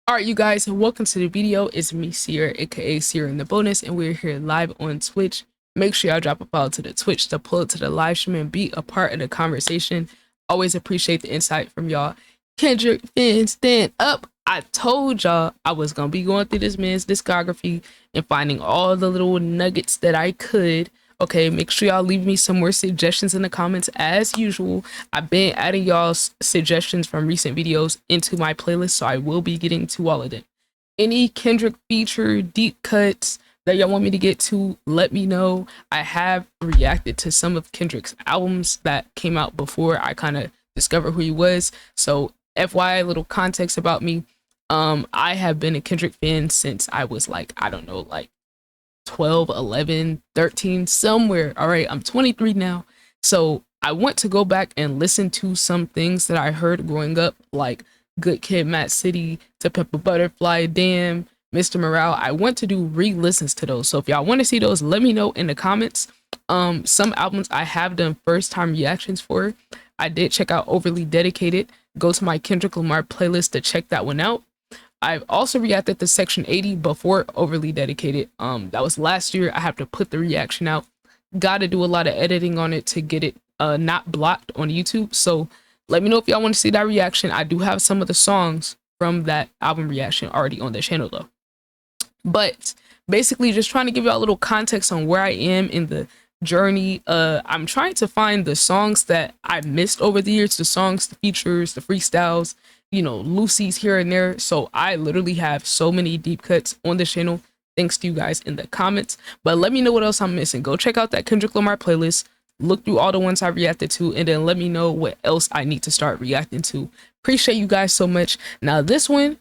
All right, you guys, welcome to the video. It's me, Ciara, aka Ciara in the bonus, and we're here live on Twitch. Make sure y'all drop a follow to the Twitch to pull it to the live stream and be a part of the conversation. Always appreciate the insight from y'all. Kendrick fans, stand up. I told y'all I was gonna be going through this man's discography and finding all the little nuggets that I could. Okay, make sure y'all leave me some more suggestions in the comments as usual. I've been adding y'all's suggestions from recent videos into my playlist, so I will be getting to all of them. Any Kendrick feature deep cuts that y'all want me to get to, let me know. I have reacted to some of Kendrick's albums that came out before I kind of discovered who he was. So FYI, little context about me. I have been a Kendrick fan since I was like, I don't know, like 12, 11, 13, somewhere. All right, I'm 23 now. So I want to go back and listen to some things that I heard growing up, like Good Kid, Mad City, To Pimp a Butterfly, Damn, Mr. Morale. I want to do re-listens to those. So if y'all want to see those, let me know in the comments. Some albums I have done first time reactions for. I did check out Overly Dedicated. Go to my Kendrick Lamar playlist to check that one out. I've also reacted to Section 80 before Overly Dedicated. That was last year. I have to put the reaction out. Got to do a lot of editing on it to get it not blocked on YouTube. So let me know if y'all want to see that reaction. I do have some of the songs from that album reaction already on the channel though. But basically just trying to give y'all a little context on where I am in the journey. I'm trying to find the songs that I missed over the years, the songs, the features, the freestyles, you know, Lucy's here and there. So I literally have so many deep cuts on the channel, thanks to you guys in the comments. But let me know what else I'm missing. Go check out that Kendrick Lamar playlist, look through all the ones I reacted to, and then let me know what else I need to start reacting to. Appreciate you guys so much. Now this one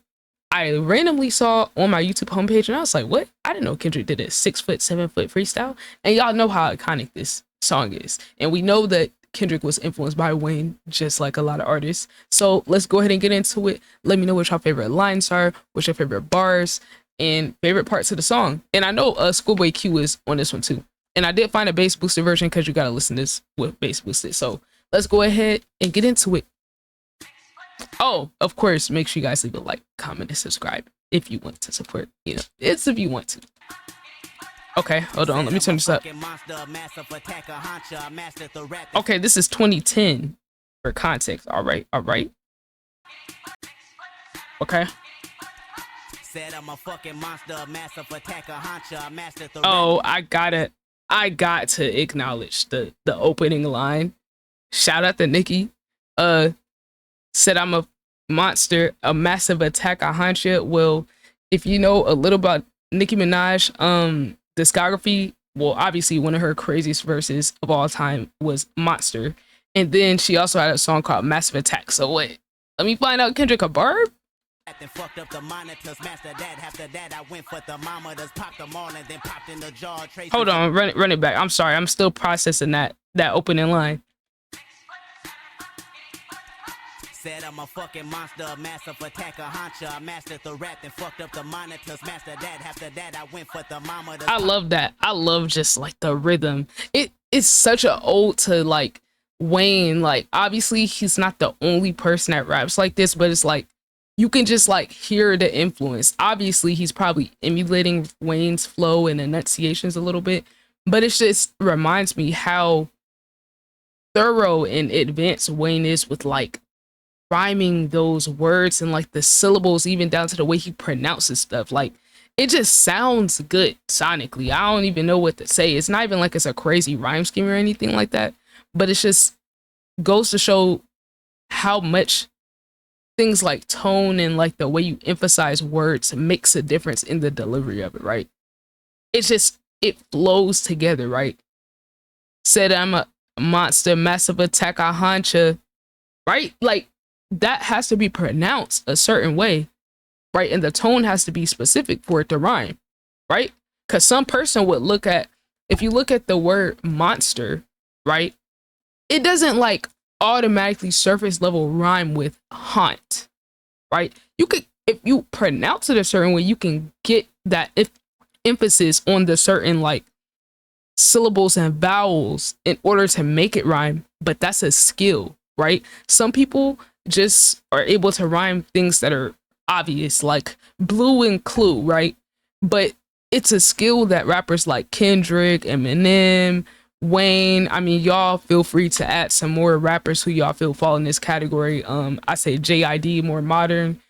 I randomly saw on my YouTube homepage, and I was like, what? I didn't know Kendrick did a 6 foot, 7 foot freestyle. And y'all know how iconic this song is. And we know that Kendrick was influenced by Wayne, just like a lot of artists. So let's go ahead and get into it. Let me know what your favorite lines are, what your favorite bars, and favorite parts of the song. And I know Schoolboy Q is on this one too. And I did find a bass boosted version because you got to listen to this with bass boosted. So let's go ahead and get into it. Oh, of course, make sure you guys leave a like, comment, and subscribe if you want to support. You know, it's if you want to. Okay, hold on, let me turn this up. Okay, this is 2010 for context. All right. Okay. Oh, I got to acknowledge the opening line. Shout out to Nicki. Said I'm a monster, a massive attack, I haunt you. Well, if you know a little about Nicki Minaj, discography, well, obviously one of her craziest verses of all time was Monster. And then she also had a song called Massive Attack. So wait, let me find out, Kendrick a barb? Hold on, run it back. I'm sorry, I'm still processing that opening line. Said I'm a fucking monster, massive attacker, hauncher. I mastered the rap and fucked up the monitors. Master that. After that, I went for thermometers. I love that. I love just like the rhythm. It's such an ode to like Wayne. Like obviously he's not the only person that raps like this, but it's like you can just like hear the influence. Obviously he's probably emulating Wayne's flow and enunciations a little bit, but it just reminds me how thorough and advanced Wayne is with like rhyming those words and like the syllables, even down to the way he pronounces stuff. Like it just sounds good sonically. I don't even know what to say. It's not even like it's a crazy rhyme scheme or anything like that, but it's just goes to show how much things like tone and like the way you emphasize words makes a difference in the delivery of it, right? It's just, it flows together, right? Said I'm a monster, massive attack, I haunt ya, right? Like that has to be pronounced a certain way, right? And the tone has to be specific for it to rhyme, right? Because some person would look at, if you look at the word monster, right? It doesn't like automatically surface level rhyme with haunt, right? You could, if you pronounce it a certain way, you can get that emphasis on the certain like syllables and vowels in order to make it rhyme, but that's a skill, right? Some people just are able to rhyme things that are obvious, like Blue and Clue, right? But it's a skill that rappers like Kendrick, Eminem, Wayne, I mean, y'all feel free to add some more rappers who y'all feel fall in this category. I say JID, more modern.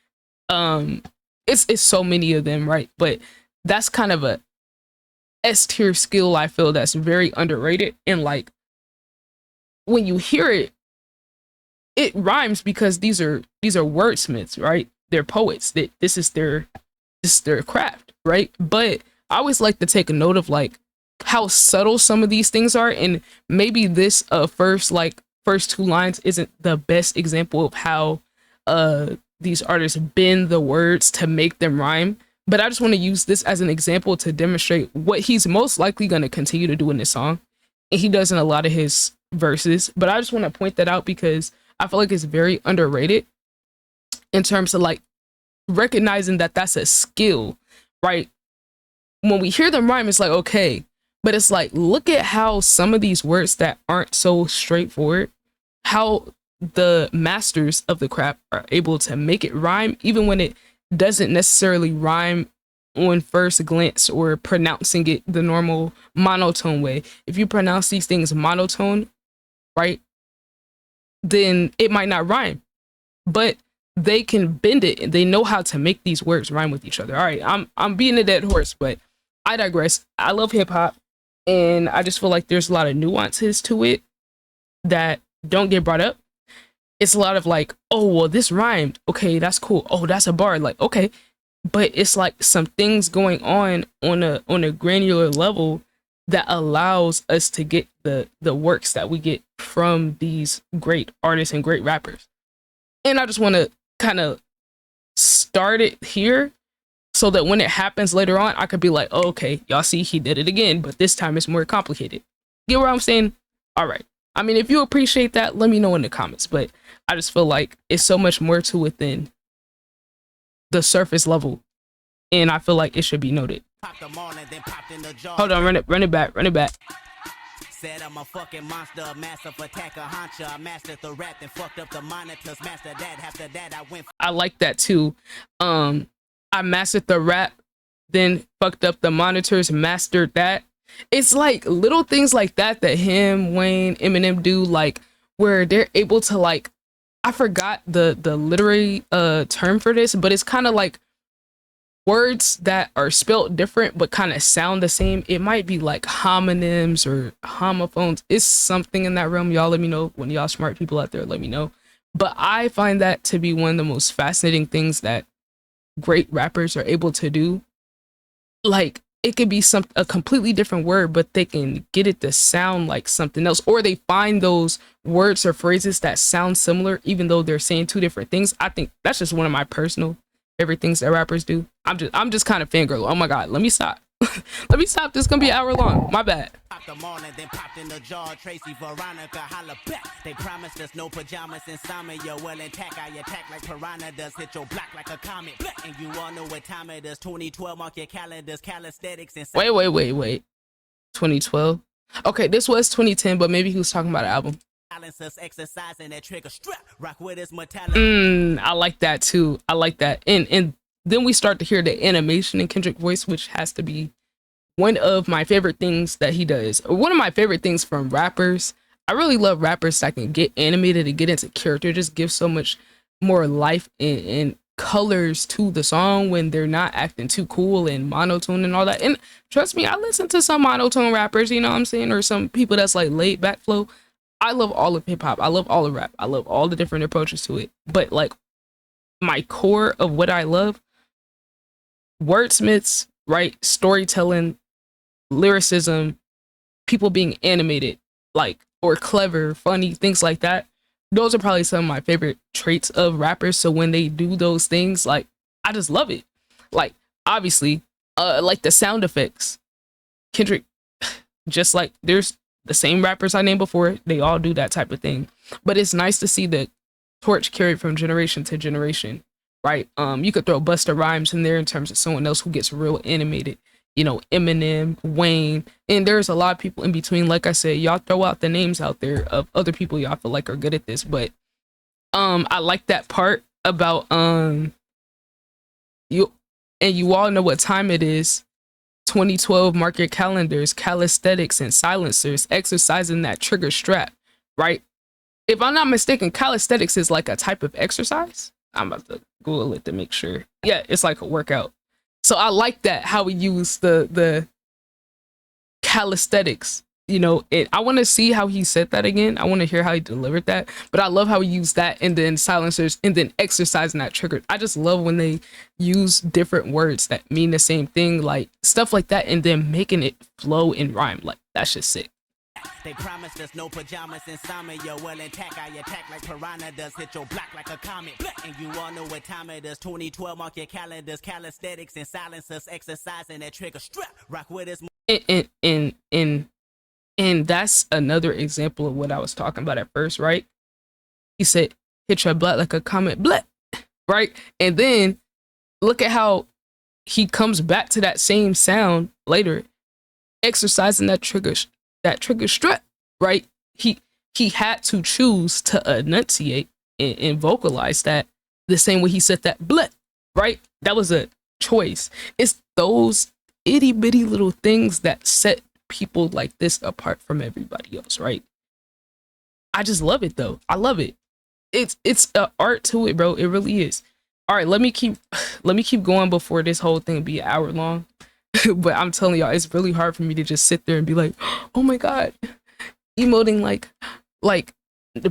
Um, it's so many of them, right? But that's kind of a S tier skill I feel that's very underrated. And like when you hear it, it rhymes because these are wordsmiths, right? They're poets. That this is their craft, right? But I always like to take a note of like how subtle some of these things are, and maybe this first two lines isn't the best example of how these artists bend the words to make them rhyme. But I just want to use this as an example to demonstrate what he's most likely going to continue to do in this song, and he does in a lot of his verses. But I just want to point that out because I feel like it's very underrated in terms of like recognizing that that's a skill, right? When we hear them rhyme, it's like, okay, but it's like, look at how some of these words that aren't so straightforward, how the masters of the craft are able to make it rhyme, even when it doesn't necessarily rhyme on first glance or pronouncing it the normal monotone way. If you pronounce these things monotone, right, then it might not rhyme, but they can bend it and they know how to make these words rhyme with each other. All right, I'm being a dead horse, but I digress. I love hip hop, and I just feel like there's a lot of nuances to it that don't get brought up. It's a lot of like, oh well, this rhymed. Okay, that's cool. Oh, that's a bar. Like, okay, but it's like some things going on a granular level that allows us to get the works that we get from these great artists and great rappers. And I just want to kind of start it here so that when it happens later on, I could be like, oh, okay, y'all see, he did it again, but this time it's more complicated. Get what I'm saying? All right. I mean, if you appreciate that, let me know in the comments, but I just feel like it's so much more to it than the surface level, and I feel like it should be noted. Hold on, run it back. Said I'm a fucking monster, massive attacker, honcha. I mastered the rap and fucked up the monitors. Master that, after that I went. I like that too. I mastered the rap, then fucked up the monitors, mastered that. It's like little things like that that him, Wayne, Eminem do, like where they're able to like, I forgot the literary term for this, but it's kind of like words that are spelt different but kind of sound the same. It might be like homonyms or homophones. It's something in that realm. Y'all let me know. When y'all smart people out there, let me know. But I find that to be one of the most fascinating things that great rappers are able to do. Like it could be a completely different word, but they can get it to sound like something else, or they find those words or phrases that sound similar even though they're saying two different things. I think that's just one of my personal favorite things that rappers do. I'm just kind of fangirl. Oh my god, let me stop. Let me stop. This is gonna be an hour long. My bad. The morning, then popped in the jar. Tracy, Veronica, holla back. They promised us no pajamas in summer. You're well intact. I attack like piranha does. Hit your block like a comet. And you all know what time it is. 2012, mark your calendars. Calisthenics and Wait. 2012. Okay, this was 2010, but maybe he was talking about an album. Exercising that trigger strap. Rock with his metallic. I like that too. I like that. And then we start to hear the animation in Kendrick's voice, which has to be one of my favorite things that he does. One of my favorite things from rappers. I really love rappers that can get animated and get into character. Just give so much more life and colors to the song when they're not acting too cool and monotone and all that. And trust me, I listen to some monotone rappers, you know what I'm saying? Or some people that's like laid back flow. I love all of hip hop. I love all of rap. I love all the different approaches to it. But like my core of what I love, wordsmiths, right? Storytelling, lyricism, people being animated, like, or clever, funny, things like that. Those are probably some of my favorite traits of rappers. So when they do those things, like, I just love it. Like, obviously, like the sound effects, Kendrick, just like there's the same rappers I named before, they all do that type of thing. But it's nice to see the torch carried from generation to generation, right? You could throw Busta Rhymes in there in terms of someone else who gets real animated. You know, Eminem, Wayne, and there's a lot of people in between. Like I said, y'all throw out the names out there of other people y'all feel like are good at this. But I like that part about You and you all know what time it is. 2012, mark your calendars, calisthenics and silencers, exercising that trigger strap, right? If I'm not mistaken, calisthenics is like a type of exercise. I'm about to Google it to make sure. Yeah, it's like a workout. So I like that how we use the calisthenics. You know, I want to see how he said that again. I want to hear how he delivered that. But I love how he used that and then silencers and then exercising that trigger. I just love when they use different words that mean the same thing, like stuff like that, and then making it flow and rhyme. Like that's just sick. They promised us no pajamas in summer. You're well intact. I attack like piranha does. Hit your block like a comet. And you all know what time it is. 2012, mark your calendars. Calisthenics and silencers. Exercising that trigger strap. Rock with us. And that's another example of what I was talking about at first, right? He said, hit your block like a comet. Blah, right? And then look at how he comes back to that same sound later, exercising that trigger strap, right? He had to choose to enunciate and vocalize that the same way he said that blah, right? That was a choice. It's those itty bitty little things that set people like this apart from everybody else, right? I just love it though. I love it. It's an art to it, bro. It really is. All right, let me keep going before this whole thing be an hour long. But I'm telling y'all, it's really hard for me to just sit there and be like, oh my god, emoting like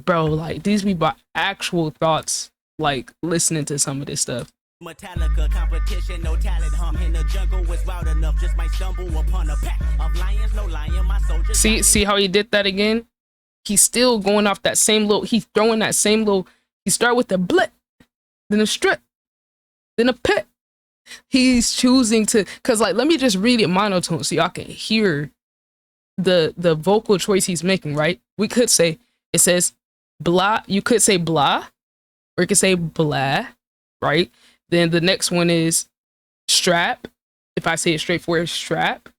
bro, like these be my actual thoughts, like listening to some of this stuff. Metallica competition, no talent hum in the jungle was wild enough, just might stumble upon a pack of lions, no lion, my soldiers. See how he did that again? He's still going off that same little, he's throwing that same little, he started with the blip, then a strip, then a pet. He's choosing to, cause like, let me just read it monotone so y'all can hear the vocal choice he's making, right? We could say, it says blah, you could say blah, or you could say blah, right? Then the next one is strap. If I say it straightforward, strap.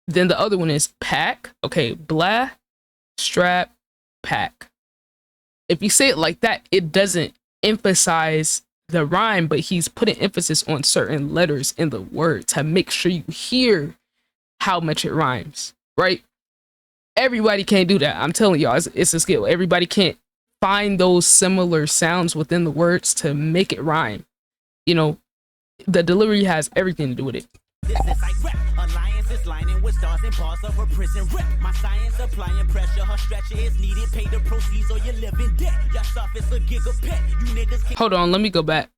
Then the other one is pack. Okay, blah, strap, pack. If you say it like that, it doesn't emphasize the rhyme, but he's putting emphasis on certain letters in the word to make sure you hear how much it rhymes, right? Everybody can't do that. I'm telling y'all, it's a skill. Everybody can't find those similar sounds within the words to make it rhyme. You know, the delivery has everything to do with it. This is like rap. Alliance is lining with stars and bars of a prison rep. My science applying pressure. Her stretcher is needed. Pay the proceeds or you live in debt. Your stuff is a gigapet. You niggas can't. Hold on, let me go back.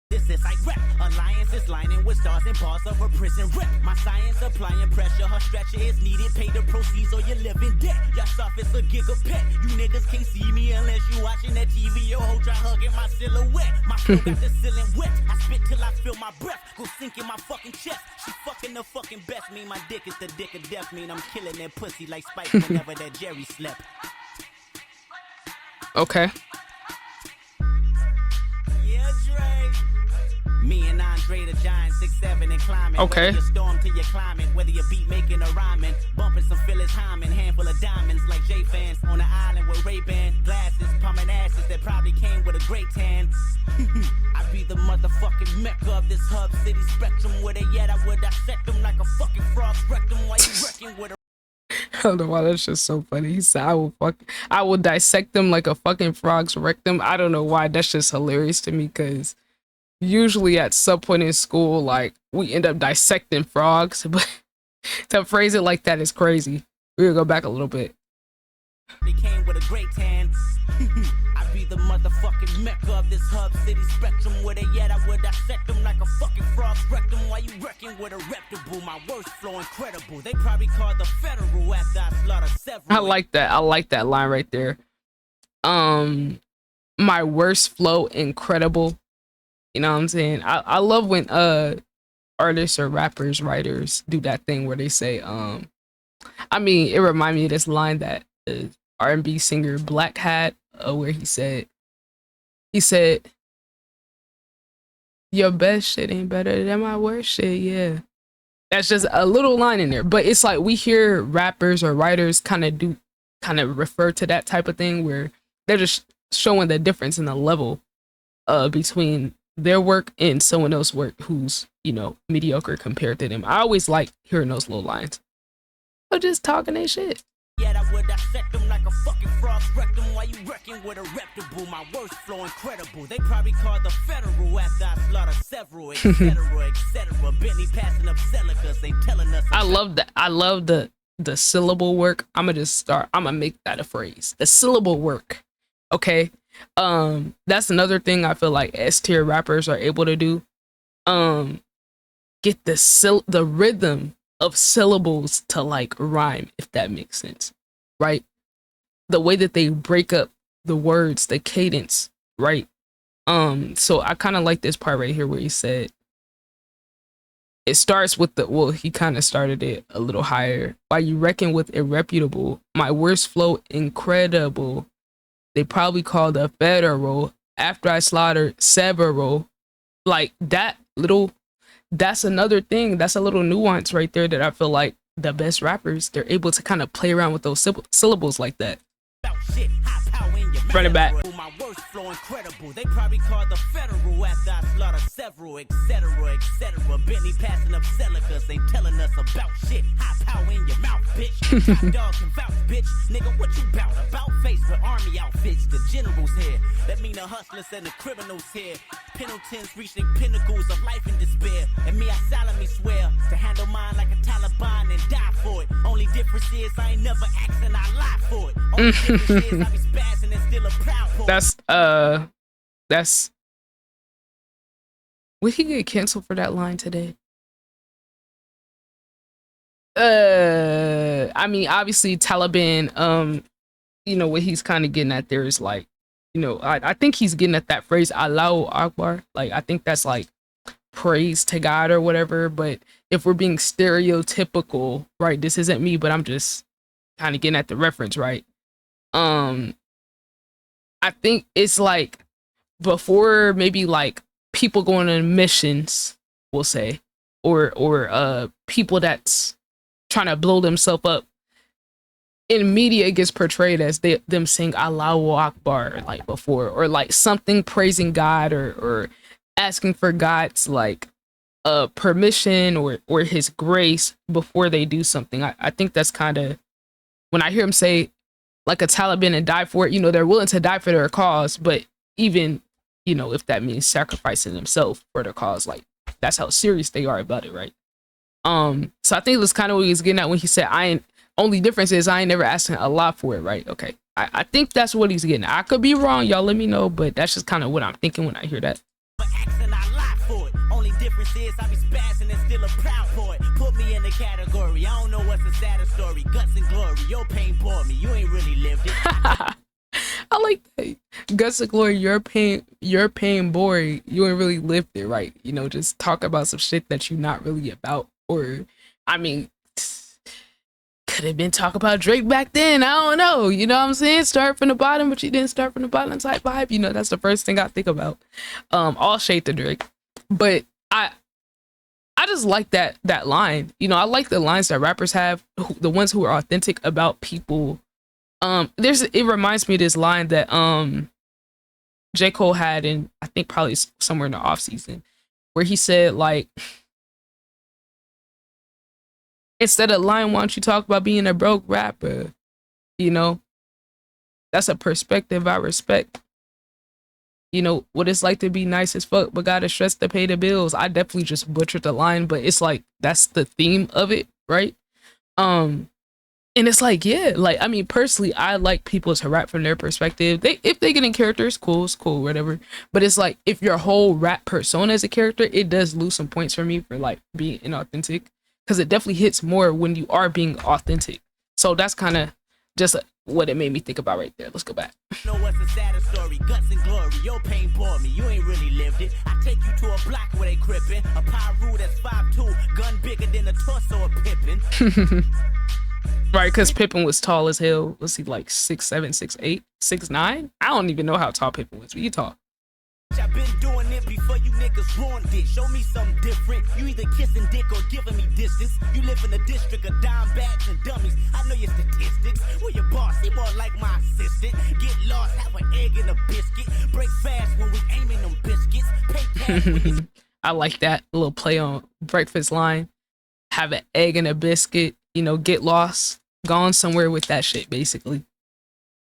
This is like rap. Alliance is lining with stars and bars of a prison rep. My science applying pressure. Her stretcher is needed. Pay the proceeds or you live in debt. Your stuff is a gigapet. You niggas can't see me unless you watching that TV. Your hoe try hugging my silhouette. My flow got the ceiling wet. I spit till I feel my breath go sink in my fucking chest. She fucking the fucking best. Mean my dick is the dick of death. Mean I'm killing that pussy like Spike whenever that Jerry slept. Okay. Yeah, Dre. Me and Andre the Giant, 6'7" and climbing. Okay. Whether you storm till you're climbing, whether you beat making or rhyming, bumping some Phyllis Hyman, handful of diamonds like J fans on the island with Ray-Ban glasses, pumping asses that probably came with a great tan. I be the motherfucking mecca of this hub city spectrum. Where they at, I would dissect them like a fucking frog's rectum while you wrecking with a. I don't know why that's just so funny. He said, I will dissect them like a fucking frog's rectum. I don't know why. That's just hilarious to me because usually at some point in school, like we end up dissecting frogs, but to phrase it like that is crazy. We'll go back a little bit. They came with a great tan. I be the motherfucking mecca of this hub city spectrum. Where they at, I would dissect them like a fucking frog's rectum while you wrecking with a reputable. My words flow incredible. They probably call the federal after I slaughter several. I like that. I like that line right there. My worst flow incredible. You know what I'm saying? I love when artists or rappers, writers do that thing where they say, I mean, it reminds me of this line that the R&B singer Black had, where he said, your best shit ain't better than my worst shit, yeah. That's just a little line in there. But it's like we hear rappers or writers kind of refer to that type of thing where they're just showing the difference in the level between their work and someone else's work who's, mediocre compared to them. I always like hearing those little lines. Or just talking that shit. Yeah, I would dissect them like a fucking frog's rectum while you wrecking with a reputable. My worst flow incredible. They probably call the federal after I slaughter several, etc., etc. Bentley passing up Celicas, they telling us. I love that. I love the syllable work. I'm gonna make that a phrase. The syllable work. Okay. That's another thing I feel like S tier rappers are able to do. Get the rhythm of syllables to like rhyme, if that makes sense, right? The way that they break up the words, the cadence, right? So I kind of like this part right here where he said it starts with he kind of started it a little higher. While you reckon with irreputable, my worst flow incredible. They probably call the federal after I slaughtered several. Like that little. That's another thing. That's a little nuance right there that I feel like the best rappers, they're able to kind of play around with those syllables like that. Run it back. My worst flow incredible. They probably call the federal after I slaughter several, etc., etc. Bentley passing up Celicas, they telling us about shit. High power in your mouth, bitch. Top dog can vouch, bitch. Nigga, what you bout? About face with army outfits, the generals here. That mean the hustlers and the criminals here. Pendletons reaching pinnacles of life and despair. And me, I solemnly swear to handle mine like a Taliban and die for it. Only difference is I ain't never asking, I lie for it. Only difference is I be spazzing and still a proud boy. That's would he get canceled for that line today? I mean, obviously Taliban, what he's kind of getting at there is like, I think he's getting at that phrase Allahu Akbar. Like, I think that's like praise to God or whatever. But if we're being stereotypical, right, this isn't me, but I'm just kind of getting at the reference, right? I think it's like before maybe like people going on missions, we'll say, or people that's trying to blow themselves up. In media, it gets portrayed as them saying Allahu Akbar like before, or like something praising God or asking for God's like permission or his grace before they do something. I think that's kind of when I hear him say like a Taliban and die for it, they're willing to die for their cause, but even, if that means sacrificing themselves for their cause, like that's how serious they are about it, right? So I think that's kind of what he's getting at when he said only difference is I ain't never asking a lot for it, right? Okay. I think that's what he's getting at. I could be wrong, y'all let me know, but that's just kind of what I'm thinking when I hear that. Only difference is I be spazzing and still a proud boy. Put me in the category. I don't know what's the saddest story. Guts and glory. Your pain bore me. You ain't really lived it. I like that. Guts and glory. Your pain bore you. You ain't really lived it, right? Just talk about some shit that you're not really about. Or, I mean, could have been talk about Drake back then. I don't know. You know what I'm saying? Start from the bottom, but you didn't start from the bottom type vibe. That's the first thing I think about. All shade to Drake. But I just like that line. I like the lines that rappers have, the ones who are authentic about people. It reminds me of this line that J. Cole had in, I think probably somewhere in the off season, where he said like, instead of lying, why don't you talk about being a broke rapper? That's a perspective I respect. What it's like to be nice as fuck, but gotta stress to pay the bills. I definitely just butchered the line, but it's like, that's the theme of it, right? And it's like, yeah, like, I mean, personally, I like people to rap from their perspective. If they get in characters, cool, it's cool, whatever. But it's like, if your whole rap persona is a character, it does lose some points for me for like being inauthentic, because it definitely hits more when you are being authentic. So that's kind of just what it made me think about right there. Let's go back. Know what's the saddest story? Guts and glory. Your pain bore me. You ain't really lived it. I take you to a block where they crippin'. A Pyru that's 5'2", gun bigger than the torso of Pippin. Right, because Pippin was tall as hell. Was he like 6'7", 6'8", 6'9"? I don't even know how tall Pippin was. But you tall. I've been doing it before you niggas ruined it. Show me something different. You either kissing dick or giving me distance. You live in a district of dime bags and dummies. I know your statistics. Where your boss, he more like my assistant. Get lost, have an egg and a biscuit. Break fast when we aiming them biscuits. Pay cash when you... I like that little play on breakfast line. Have an egg and a biscuit, you know, get lost, gone somewhere with that shit, basically.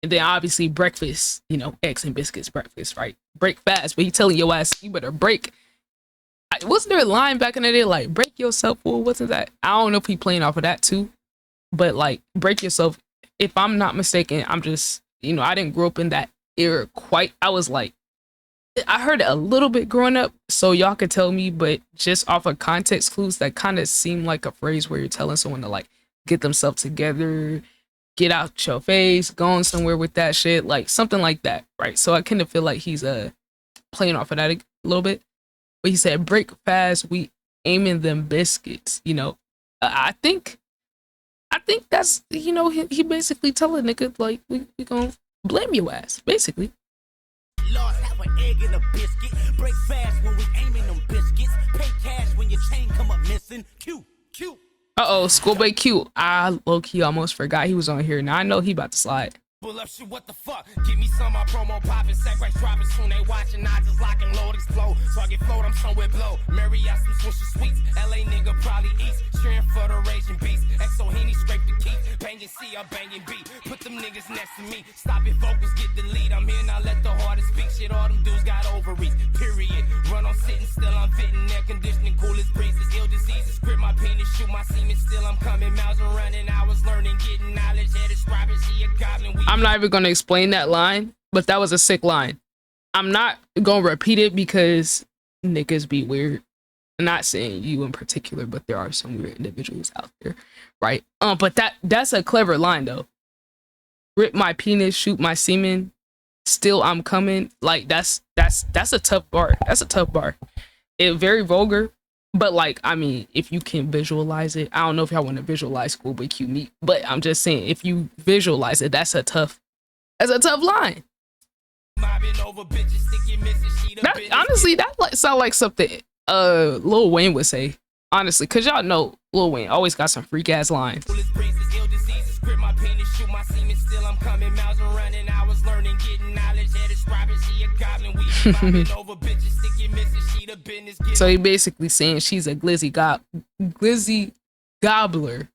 And then obviously breakfast, you know, eggs and biscuits, breakfast, right? Break fast, but he telling your ass, you better break. Wasn't there a line back in the day, like, break yourself, fool? Wasn't that? I don't know if he playing off of that too, but like, break yourself. If I'm not mistaken, I'm just, you know, I didn't grow up in that era quite. I was like, I heard it a little bit growing up, so y'all could tell me, but just off of context clues, that kind of seemed like a phrase where you're telling someone to like get themselves together, get out your face, going somewhere with that shit, like something like that, right? So I kind of feel like he's playing off of that a little bit. But he said, break fast, we aiming them biscuits, you know. I think that's, you know, he basically telling nigga like we gonna blame your ass, basically. Lost, have an egg and a biscuit. Break fast when we aiming them biscuits. Pay cash when your chain come up missing. Q. Uh-oh, Schoolboy Q. I low-key almost forgot he was on here. Now I know he about to slide. Pull up shit, what the fuck? Give me some, my promo poppin', sex dropping soon. They watching, I just lock and load, explode. Target float, I'm somewhere blow. Mary got some swisher sweets. LA nigga probably eats. Cheering for the raging beast. Exo Henny scrape the key. Banging C, I'm banging B. Put them niggas next to me. Stop it, vocals get the lead. I'm here, now let the hardest speak. Shit, all them dudes got ovaries. Period. Run on sitting still, I'm fitting. Air conditioning, coolest breezes. Ill diseases. Grip my penis, shoot my semen. Still, I'm coming. Miles and running. I was learning, getting knowledge. Yeah, describing, she a goblin. I'm not even gonna explain that line, but that was a sick line. I'm not gonna repeat it because niggas be weird. I'm not saying you in particular, but there are some weird individuals out there, right? But that's a clever line though. Rip my penis, shoot my semen, still I'm coming. Like that's a tough bar. That's a tough bar. It very vulgar, but like, I mean, if you can visualize it, I don't know if y'all want to visualize Schoolboy Q meet, but I'm just saying, if you visualize it, that's a tough line. That, honestly, that like sound like something Lil Wayne would say. Honestly, cause y'all know Lil Wayne always got some freak ass lines. So he basically saying she's a glizzy gobbler.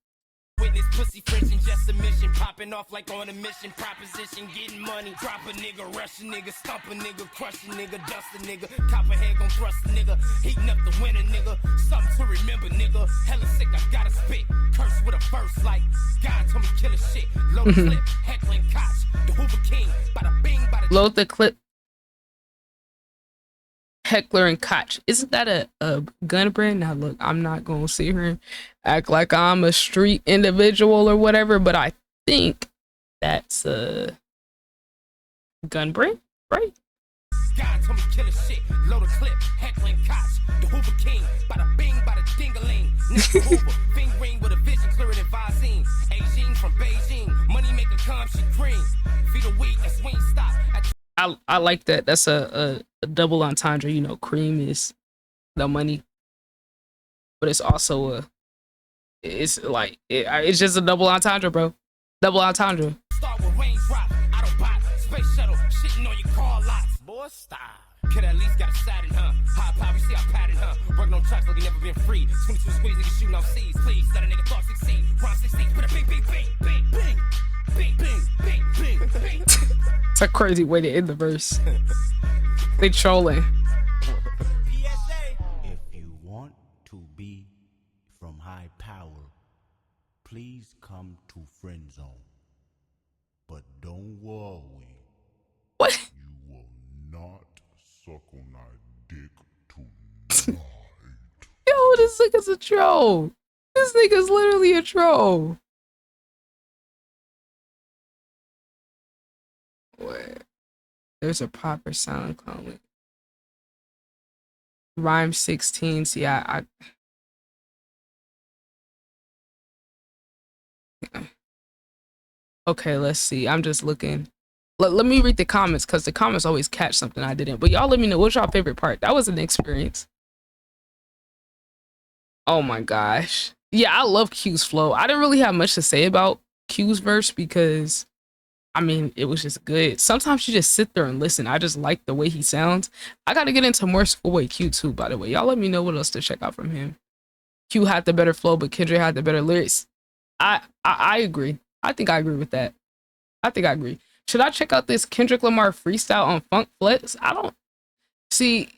Witness pussy French and just a mission, popping off like on a mission, proposition, getting money, drop a nigga, rush a nigga, stomp a nigga, crush a nigga, dust a nigga, copperhead gon' thrust a nigga, heating up the winter nigga, something to remember nigga, hella sick, I gotta spit, curse with a verse like, God told me kill a shit, load the clip, heckling Koch, the Hoover King, bada bing, bada load the clip, Heckler and Koch. Isn't that a gun brand? Now look, I'm not gonna sit here and act like I'm a street individual or whatever, but I think that's a gun brand, right? God told me kill a shit, load a clip, heckling Koch, the Hoover King, bada bing, bada dingaling, next to Hoover, finger ring with a vision clearer than Visine, Aging from Beijing, money maker come, she green, feet a week, that's when you stop. I like that. That's a double entendre. You know, cream is the money, but it's also it's like it's just a double entendre, bro. Double entendre. Start with raindrop, Autobot, space shuttle, shitting on your car lots. Boy, stop. Could at least got a side in her. High power, see I patted her. Working on tracks like you never been free. 22 squeeze, nigga shooting off C's. Please let a nigga thought succeed. Round 16, put a bing, bing, bing, bing, bing, bing, bing, bing, bing, bing. It's a crazy way to end the verse. They trolling. If you want to be from high power, please come to friend zone. But don't worry. What? You will not suck on my dick tonight. Yo, this nigga's a troll. This nigga's literally a troll. What? There's a proper sound comment. Rhyme 16. See, I okay, let's see. I'm just looking Let me read the comments because the comments always catch something I didn't. But y'all let me know what's y'all favorite part. That was an experience. Oh my gosh. Yeah, I love Q's flow. I didn't really have much to say about Q's verse because I mean, it was just good. Sometimes you just sit there and listen. I just like the way he sounds. I got to get into more Schoolboy Q too, by the way. Y'all let me know what else to check out from him. Q had the better flow, but Kendrick had the better lyrics. I agree. I think I agree with that. I think I agree. Should I check out this Kendrick Lamar freestyle on Funk Flex? I don't see.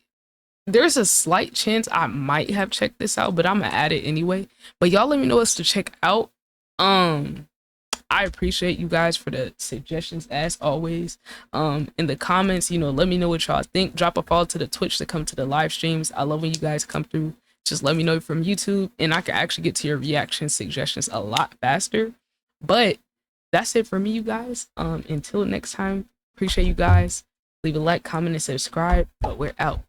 There's a slight chance I might have checked this out, but I'm gonna add it anyway. But y'all let me know what's to check out. I appreciate you guys for the suggestions as always. In the comments, you know, let me know what y'all think. Drop a follow to the Twitch to come to the live streams. I love when you guys come through. Just let me know from YouTube, and I can actually get to your reaction suggestions a lot faster. But that's it for me, you guys. Until next time, appreciate you guys. Leave a like, comment, and subscribe. But we're out.